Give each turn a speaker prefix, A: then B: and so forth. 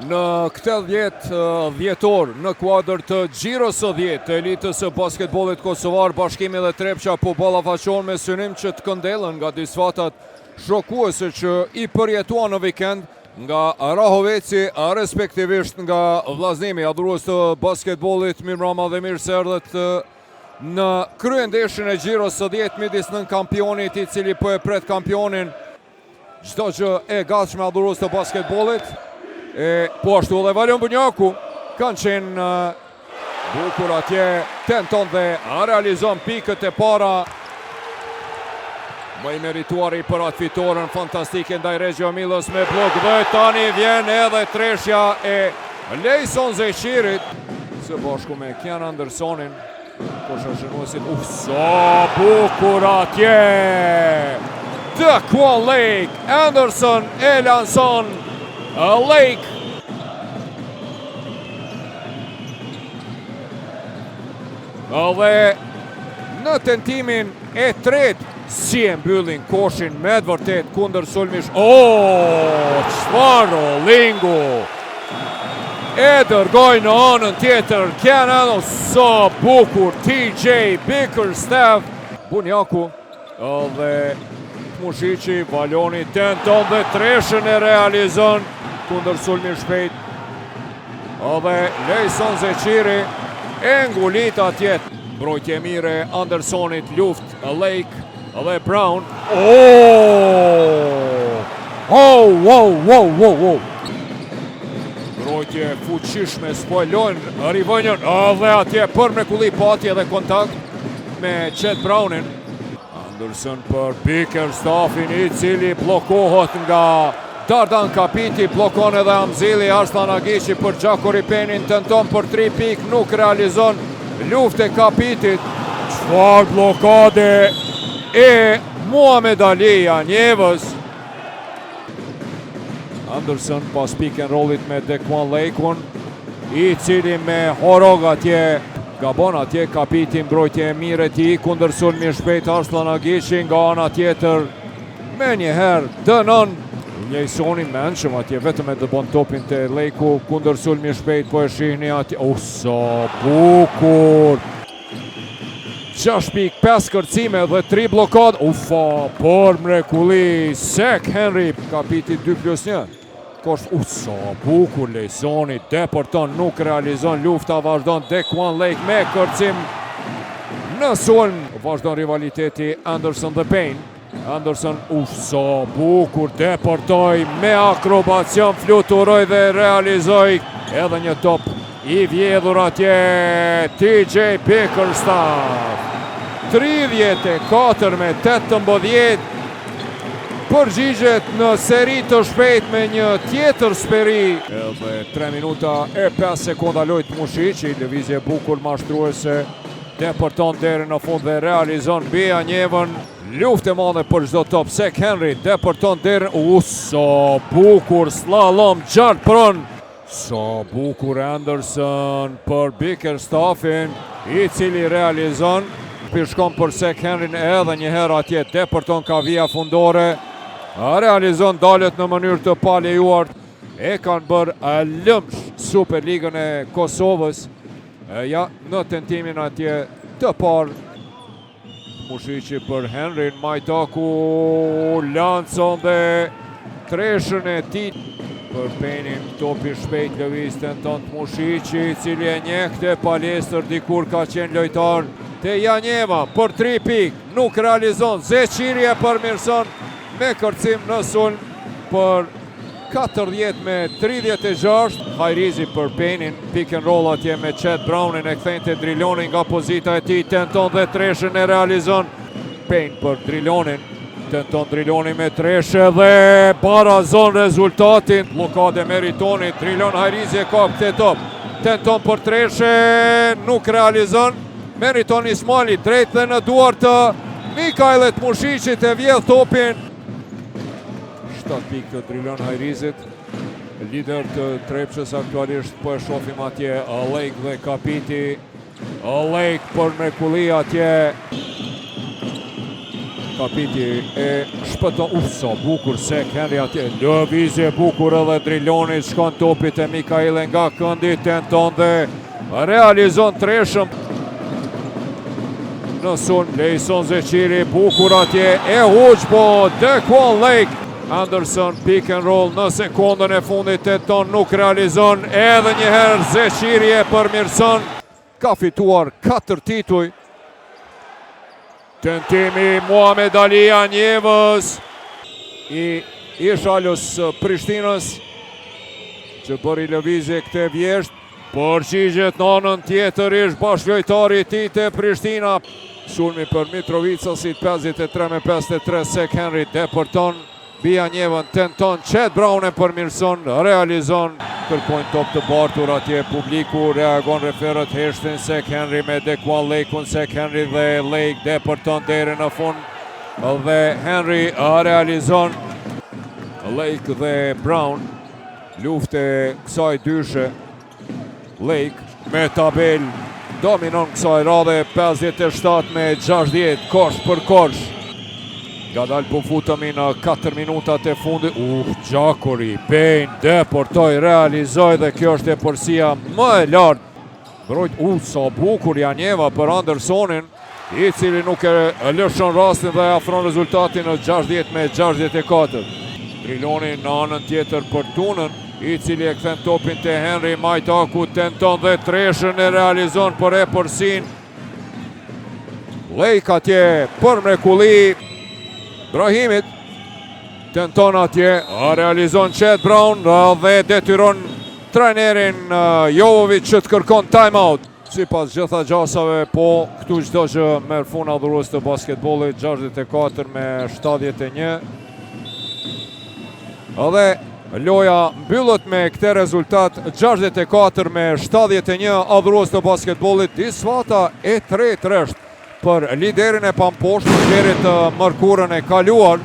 A: në këtë 10 dhjetor në kuadër të Xhiros së 10 të elitës së basketbollit kosovar, Bashkimi dhe Trepqa po ballafaqohen me synim që të këndellën nga disfatat shokuese që i përjetuan në vikend nga Rahoveci, respektivisht nga vllaznimi adhurues të basketbollit. Mirëmbrëma dhe mirë se erdhët në kryendeshjen e Xhiros së 10 midis nën kampionit i cili po e pret kampionin. Çdo gjë e gatshme adhurues të basketbollit. Po ashtu edhe Valion Bunjaku kanë qenë bukur atje, tenton dhe realizon pikët e para. Më i merituari për atë fitoren fantastike ndaj Reggio Emilos me blok dhe tani vjen edhe treshja e Lejson Zeqirit së bashku me Kian Andersonin. Koshashenuesit, sa bukur atje! Daquan Lake, Anderson e lanson Lake. Dhe në tentimin e tretë si e mbyllin koshin me të vërtet kundër sulmish. Çfarë rollingu! E dërgoj në anën tjetër Kenan, sa bukur TJ Bickerstaff. Bunjaku dhe Mushiqi, Valoni tenton dhe treshën e realizon kundër sulmi shpejt. Dhe Lejson Zeqiri e ngulit atje. Mbrojtje mire Andersonit, luft Lake dhe Brown. Mbrojtje fuqishme, spojlojnë rivënjën dhe atje për mrekulli pati edhe kontakt me Chet Brownin. Anderson për Bickerstaffin i cili blokohet nga Dardan Kapiti, blokon edhe Amzili. Arslan Agiqi për Gjakori Penin, tenton për 3 pik, nuk realizon. Luftë e Kapitit, çfarë blokade e Muhamed Ali Janjevës. Anderson pas pick and rollit me Daquan Lakeun, i cili me horog atje gabon atje. Kapiti, mbrojtje e mire ti kundër sulmi shpejt. Arslan Agiqi nga ana tjetër me njëherë dënon Lejsoni menshëm atje, vetëm e dëbon topin të Lejku kundër sulmi shpejt. Po e shihni atje, sa bukur! 6 pik, 5 kërcime dhe 3 blokad. Por mrekulli Sek Henry. Kapiti 2+1. Kosh, sa bukur Lejsoni, deporton, nuk realizon, lufta vazhdon. Daquan Lake me kërcim në sulm. Vazhdon rivaliteti Anderson dhe Payne. Anderson, sa bukur, deportoj me akrobacion, fluturoj dhe realizoj edhe një top i vjedhur atje TJ Bickerstaff. 34 me 18 përgjigjet në seri të shpejt me një tjetër speri. Edhe 3 minuta e 5 sekonda lojt Mushiqi, lëvizje bukur mashtruese, deporton deri në fund dhe realizon Bija Njevën. Luftë e madhe për çdo top. Sek Henry deporton deri, sa bukur slalom gjatë pron. Sa bukur Anderson për Bickerstaffin, i cili realizon. Shkon për Sek Henry edhe një herë atje, deporton ka vija fundore. Realizon, dalet në mënyrë të palejuar. E kanë bërë lëmsh Superligën e Kosovës. Ja, në tentimin atje të parë. Mushiqi për Henry, Majtaku lancon dhe treshën e tij për Penin. Topi shpejt lëviz, tenton Mushiqi, cili e njehte palestër, dikur ka qenë lojtar te Janjeva për 3 pik, nuk realizon. Zeqiri e përmirëson me kërcim në sulm për 40 me 36. Hajrizi për Penin, pick and roll atje me Chet Brownin, e kthejnë Drilonin nga pozita e tij, tenton dhe treshën e realizon. Payne për Drilonin, tenton Driloni me treshe dhe barazon rezultatin. Blokade meritoni, Drilon Hajrizi e ka këtë top, tenton për treshe, nuk realizon. Meriton Ismali drejt dhe në duar të Mikajlet Mushiqit, e vjedh topin. 7 pik të Drilon Hajrizit, lider të Trepqës aktualisht. Po e shofim atje Lake dhe Kapiti. Lake për mrekulli atje. kapiti e shpëton, sa bukur se Henry atje, lëvizje bukur edhe Driloni, shkon topit e Mikaele nga këndi, tenton dhe realizon treshëm. Në sun, Lejson Zeqiri, bukur atje, e huq po Dequan Lake. Anderson, pick and roll në sekundën e fundit, tenton, nuk realizon, edhe njëherë Zeqiri e përmirëson. Ka fituar 4 tituj. Tentimi Muhamed Ali Anjevës i Ishalës Prishtinës që bëri lëvizje këte vjesht, përgjigjet në anën tjetër ish bashkëlojtari i tij te Prishtina. Sulmi për Mitrovicësit, 53-53 Sek Henry depërton Bianjevën, tenton, Chet Brown e përmirëson, realizon, kërkojnë top të bartur atje, publiku reagon, referët heshtin Sek Henry me Dequan Lake-un, Sek Henry dhe Lake depërton deri në fund dhe Henry realizon. Lake dhe Brown, lufte kësaj dyshe, Lake me tabel dominon kësaj radhe, 57-60, kosh për kosh. Nga dalë po futemi në 4 minutat e fundit. Gjakuri, Payne, deportoj, realizoj dhe kjo është e përsia më e lartë. Mbrojt, sa bukur Janjeva për Andersonin, i cili nuk e lëshon rastin dhe afron rezultatin në 60-64. Driloni në anën tjetër për Tunën, i cili e kthen topin te Henry, Majtaku tenton dhe treshën e realizon për e përsin. Lake atje për mrekulli, Brahimit tenton atje, realizon Chet Brown dhe detyron trajnerin Jovovic që të kërkon time-out. Si pas gjitha gjasave, po këtu çdo gjë merr fund adhurues të basketbollit, 64-71. Dhe loja mbyllët me këtë rezultat, 64-71, adhurues të basketbollit, disfata e tretë është për liderin e pamposhtë deri të mërkurën e kaluar.